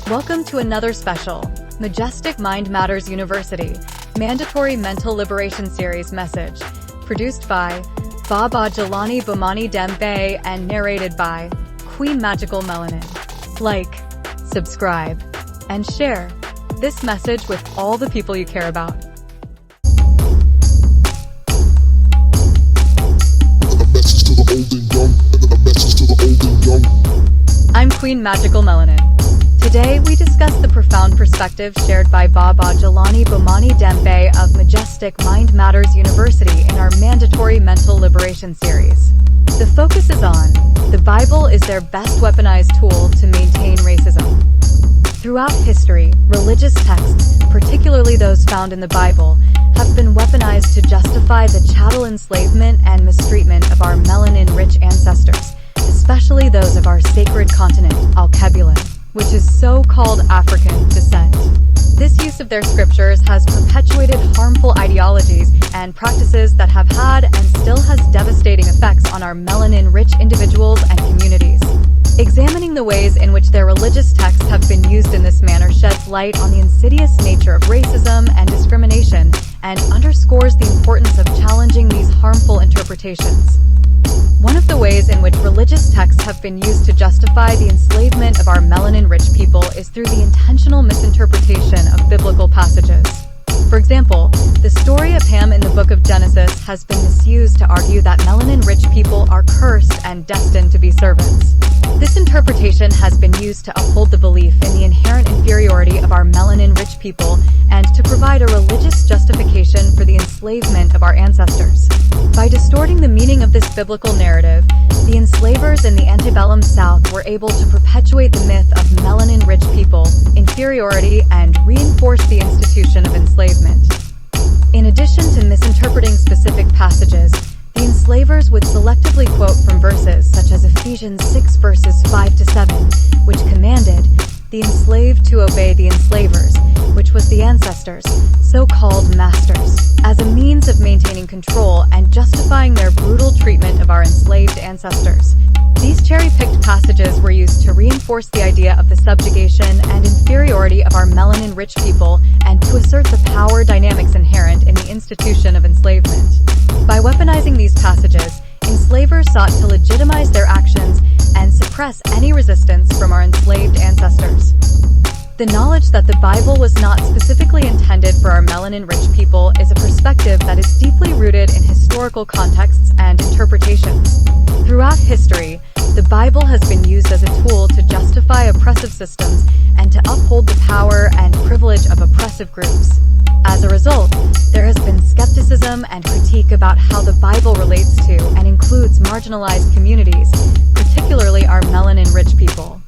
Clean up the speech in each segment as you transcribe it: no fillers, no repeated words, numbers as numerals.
Welcome to another special Majestic Mind Matters University Mandatory Mental Liberation Series message, produced by Baba Jelani Bamani Dembe and narrated by Queen Magical Melanin. Like, subscribe, and share this message with all the people you care about. I'm Queen Magical Melanin. Today, we discuss the profound perspective shared by Baba Jelani Bamani Dembe of Majestic Mind Matters University in our Mandatory Mental Liberation Series. The focus is on, the Bible is their best weaponized tool to maintain racism. Throughout history, religious texts, particularly those found in the Bible, have been weaponized to justify the chattel enslavement and mistreatment of our melanin-rich ancestors, especially those of our sacred continent, Al-Kabilan, which is so-called African descent. This use of their scriptures has perpetuated harmful ideologies and practices that have had and still has devastating effects on our melanin-rich individuals and communities. Examining the ways in which their religious texts have been used in this manner sheds light on the insidious nature of racism and discrimination and underscores the importance of challenging these harmful interpretations. One of the ways in which religious texts have been used to justify the enslavement of our melanin-rich people is through the intentional misinterpretation of biblical passages. For example, the story of Ham in the book of Genesis has been misused to argue that melanin-rich people are cursed and destined to be servants. This interpretation has been used to uphold the belief in the inherent inferiority of our melanin-rich people and to provide a religious justification for the enslavement of our ancestors. By distorting the meaning of this biblical narrative, the enslavers in the antebellum South were able to perpetuate the myth of melanin-rich people, inferiority, and reinforce the institution of enslavement. In addition to misinterpreting specific passages, the enslavers would selectively quote from verses such as Ephesians 6 verses 5-7, which commanded the enslaved to obey the enslavers, which was the ancestors, so-called masters, as a means of maintaining control and justifying their brutal treatment of our enslaved ancestors. These cherry-picked passages were used to reinforce the idea of the subjugation and inferiority of our melanin-rich people and to assert the power dynamics inherent in the institution of enslavement. By weaponizing these passages, enslavers sought to legitimize their actions and suppress any resistance from our enslaved ancestors. The knowledge that the Bible was not specifically intended for our melanin-rich people is a perspective that is deeply rooted in historical contexts and interpretations. Throughout history, the Bible has been used as a tool to justify oppressive systems and to uphold the power and privilege of oppressive groups. As a result, there has been skepticism and critique about how the Bible relates to and includes marginalized communities, particularly our melanin-rich people.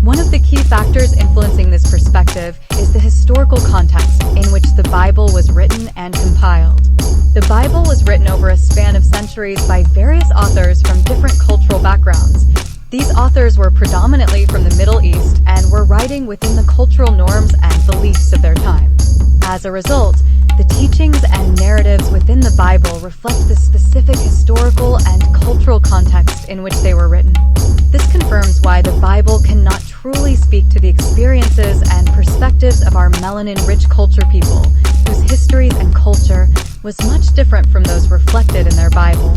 One of the key factors influencing this perspective is the historical context in which the Bible was written and compiled. The Bible was written over a span of centuries by various authors from different cultural backgrounds. These authors were predominantly from the Middle East and were writing within the cultural norms and beliefs of their time. As a result, the teachings and narratives within the Bible reflect the specific historical and cultural context in which they were written. This confirms why the Bible cannot truly speak to the experiences and perspectives of our melanin-rich culture people, whose histories and culture was much different from those reflected in their Bible.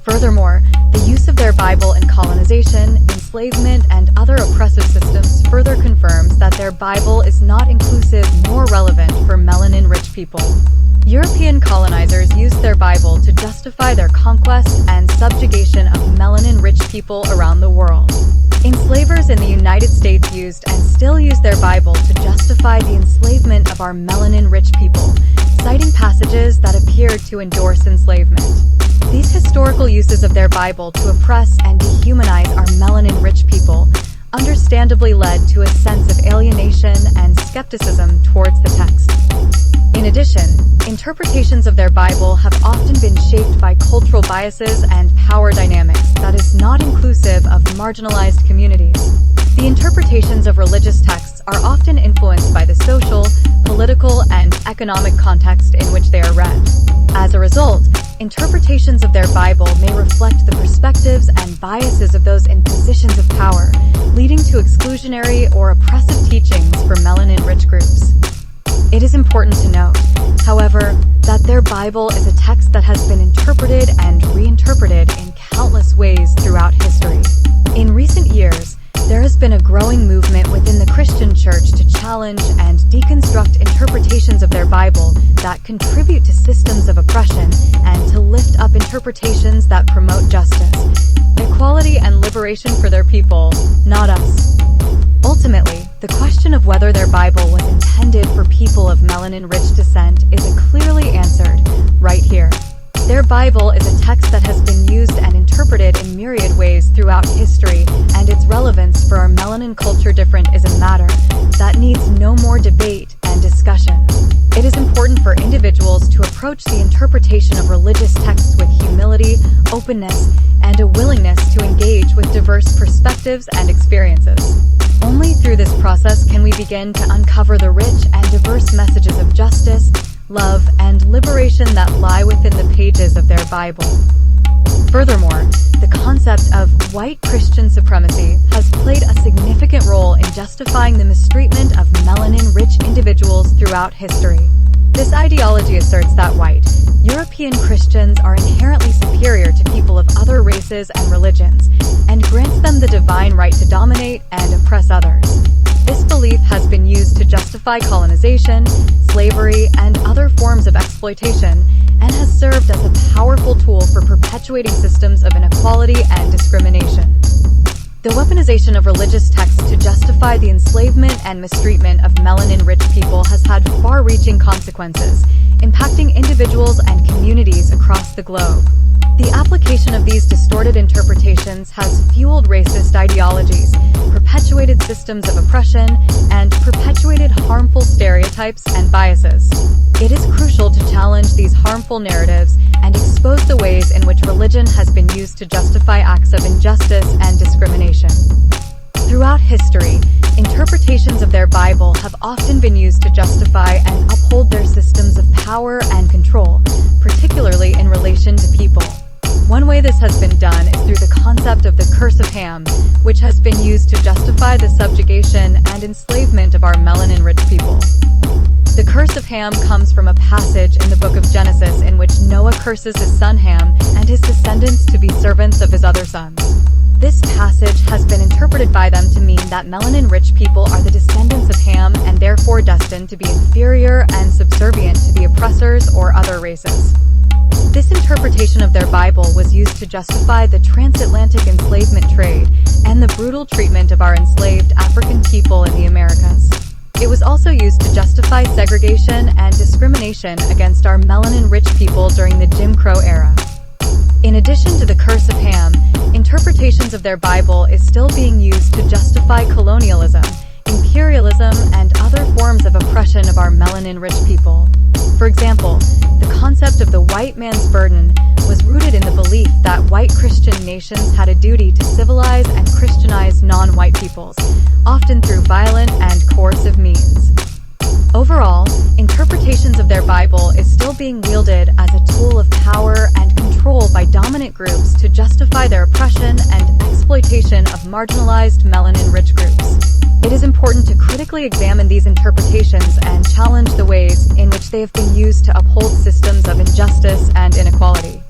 Furthermore, the use of their Bible in colonization, enslavement, and other oppressive systems further confirms that their Bible is not inclusive nor relevant for melanin-rich people. European colonizers used their Bible to justify their conquest and subjugation of melanin-rich people around the world. Enslavers in the United States used and still use their Bible to justify the enslavement of our melanin-rich people, citing passages that appeared to endorse enslavement. These historical uses of their Bible to oppress and dehumanize our melanin-rich people understandably led to a sense of alienation and skepticism towards the text. In addition, interpretations of their Bible have often been shaped by cultural biases and power dynamics that is not inclusive of marginalized communities. The interpretations of religious texts are often influenced by the social, political, and economic context in which they are read. As a result, interpretations of their Bible may reflect the perspectives and biases of those in positions of power, leading to exclusionary or oppressive teachings for melanin-rich groups. It is important to note, however, that their Bible is a text that has been interpreted and reinterpreted in countless ways throughout history. In recent years, there has been a growing movement within the Christian church to challenge and deconstruct interpretations of their Bible that contribute to systems of oppression and to lift up interpretations that promote justice, equality, and liberation for their people, not us. Ultimately, the question of whether their Bible was intended for people of melanin-rich descent is clearly answered right here. Their Bible is a text that has been used and interpreted in myriad ways throughout history, and its relevance for our melanin culture different is a matter that needs no more debate and discussion. It is important for individuals to approach the interpretation of religious texts with humility, openness, and a willingness to engage with diverse perspectives and experiences. Only through this process can we begin to uncover the rich and diverse messages of justice, love, and liberation that lie within the pages of their Bible. Furthermore, the concept of white Christian supremacy has played a significant role in justifying the mistreatment of melanin-rich individuals throughout history. This ideology asserts that white, European Christians are inherently superior to people of other races and religions, and grants them the divine right to dominate and oppress others. This belief has been used to justify colonization, slavery, and other forms of exploitation, and has served as a powerful tool for perpetuating systems of inequality and discrimination. The weaponization of religious texts to justify the enslavement and mistreatment of melanin-rich people has had far-reaching consequences, impacting individuals and communities across the globe. The application of these distorted interpretations has fueled racist ideologies, perpetuated systems of oppression, and perpetuated harmful stereotypes and biases. It is crucial to challenge these harmful narratives and expose the ways in which religion has been used to justify acts of injustice and discrimination. Throughout history, interpretations of their Bible have often been used to justify and uphold their systems of power and control, particularly in relation to people. One way this has been done is through the concept of the curse of Ham, which has been used to justify the subjugation and enslavement of our melanin-rich people. The curse of Ham comes from a passage in the book of Genesis in which Noah curses his son Ham and his descendants to be servants of his other sons. This passage has been interpreted by them to mean that melanin-rich people are the descendants of Ham and therefore destined to be inferior and subservient to the oppressors or other races. This interpretation of their Bible was used to justify the transatlantic enslavement trade and the brutal treatment of our enslaved African people in the Americas. It was also used to justify segregation and discrimination against our melanin-rich people during the Jim Crow era. In addition to the curse of Ham, interpretations of their Bible is still being used to justify colonialism, imperialism, and other forms of oppression of our melanin-rich people. For example, the concept of the white man's burden was rooted in the belief that white Christian nations had a duty to civilize and Christianize non-white peoples, often through violent and coercive means. Overall, interpretations of their Bible is still being wielded as a tool of power and control by dominant groups to justify their oppression and exploitation of marginalized melanin-rich groups. It is important to critically examine these interpretations and challenge the ways in which they have been used to uphold systems of injustice and inequality.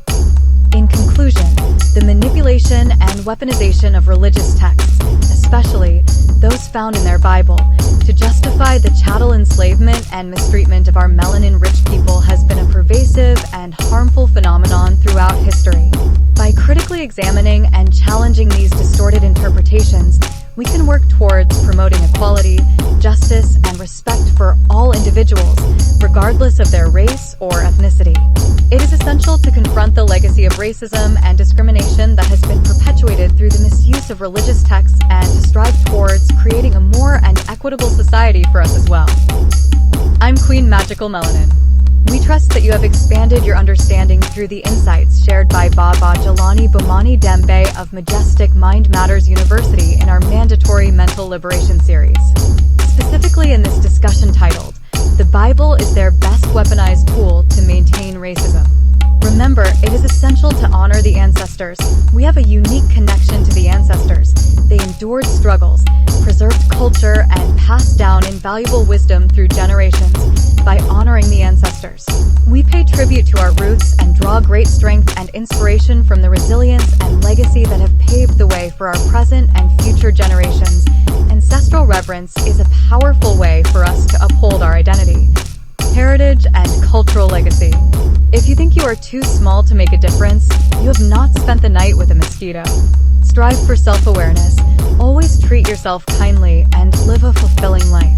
In conclusion, the manipulation and weaponization of religious texts, especially those found in their Bible, to justify the chattel enslavement and mistreatment of our melanin-rich people has been a pervasive and harmful phenomenon throughout history. By critically examining and challenging these distorted interpretations, we can work towards promoting equality, justice, and respect for all individuals, regardless of their race or ethnicity. It is essential to confront the legacy of racism and discrimination that has been perpetuated through the misuse of religious texts and to strive towards creating a more and equitable society for us as well. I'm Queen Magical Melanin. We trust that you have expanded your understanding through the insights shared by Baba Jelani Bomani Dembe of Majestic Mind Matters University in our mandatory mental liberation series. Specifically in this discussion titled, "The Bible is their best weaponized tool to maintain racism." Remember, it is essential to honor the ancestors. We have a unique connection to the ancestors. They endured struggles, preserved culture, and passed down invaluable wisdom through generations. By honoring the ancestors, we pay tribute to our roots and draw great strength and inspiration from the resilience and legacy that have paved the way for our present and future generations. Ancestral reverence is a powerful way for us to uphold our identity, heritage, and cultural legacy. If you think you are too small to make a difference, you have not spent the night with a mosquito. Strive for self-awareness, always treat yourself kindly, and live a fulfilling life.